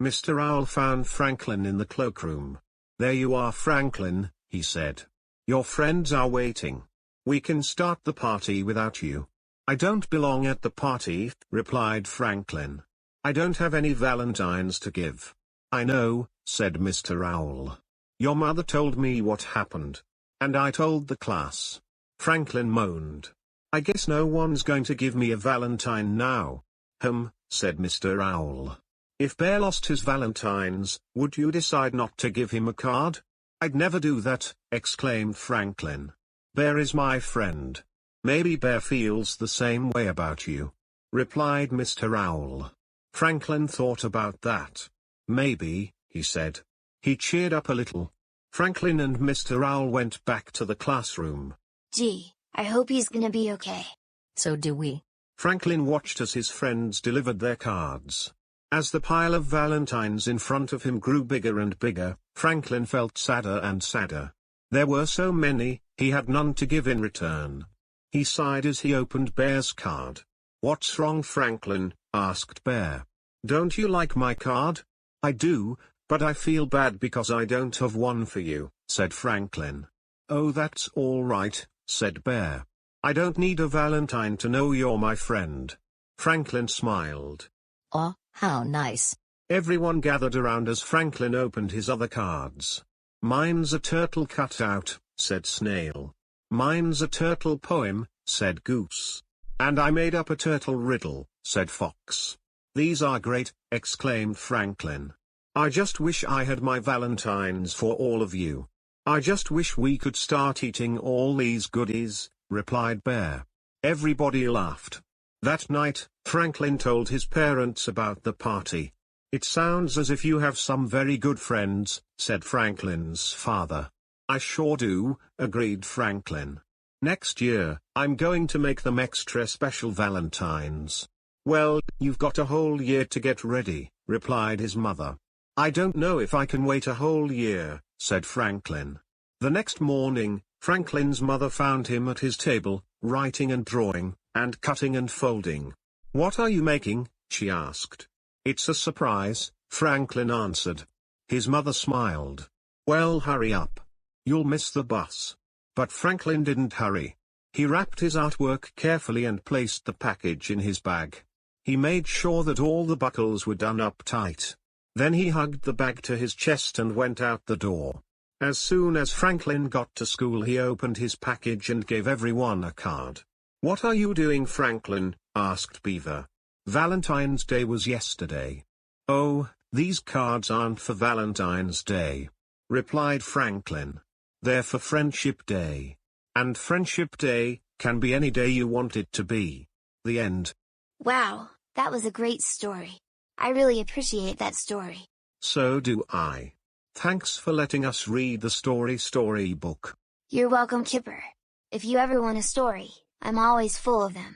Mr. Owl found Franklin in the cloakroom. "There you are, Franklin," he said. "Your friends are waiting. We can start the party without you." "I don't belong at the party," replied Franklin. "I don't have any valentines to give." "I know," said Mr. Owl. "Your mother told me what happened. And I told the class." Franklin moaned. "I guess no one's going to give me a valentine now." Said Mr. Owl. "If Bear lost his valentines, would you decide not to give him a card?" "I'd never do that," exclaimed Franklin. "Bear is my friend. Maybe Bear feels the same way about you," replied Mr. Owl. Franklin thought about that. "Maybe," he said. He cheered up a little. Franklin and Mr. Owl went back to the classroom. "Gee, I hope he's gonna be okay." So do we. Franklin watched as his friends delivered their cards. As the pile of valentines in front of him grew bigger and bigger, Franklin felt sadder and sadder. There were so many, he had none to give in return. He sighed as he opened Bear's card. "What's wrong, Franklin?" asked Bear. "Don't you like my card?" "I do, but I feel bad because I don't have one for you," said Franklin. "Oh, that's all right," said Bear. "I don't need a valentine to know you're my friend." Franklin smiled. Oh, how nice. Everyone gathered around as Franklin opened his other cards. "Mine's a turtle cutout," said Snail. "Mine's a turtle poem," said Goose. "And I made up a turtle riddle," said Fox. "These are great," exclaimed Franklin. "I just wish I had my valentines for all of you. I just wish we could start eating all these goodies," replied Bear. Everybody laughed. That night, Franklin told his parents about the party. "It sounds as if you have some very good friends," said Franklin's father. "I sure do," agreed Franklin. "Next year, I'm going to make them extra special valentines." "Well, you've got a whole year to get ready," replied his mother. "I don't know if I can wait a whole year," said Franklin. The next morning, Franklin's mother found him at his table, writing and drawing, and cutting and folding. "What are you making?" she asked. "It's a surprise," Franklin answered. His mother smiled. "Well, hurry up. You'll miss the bus." But Franklin didn't hurry. He wrapped his artwork carefully and placed the package in his bag. He made sure that all the buckles were done up tight. Then he hugged the bag to his chest and went out the door. As soon as Franklin got to school, he opened his package and gave everyone a card. "What are you doing, Franklin?" asked Beaver. "Valentine's Day was yesterday." "Oh, these cards aren't for Valentine's Day," replied Franklin. "They're for Friendship Day. And Friendship Day can be any day you want it to be." The end. Wow, that was a great story. I really appreciate that story. So do I. Thanks for letting us read the storybook. You're welcome, Kipper. If you ever want a story, I'm always full of them.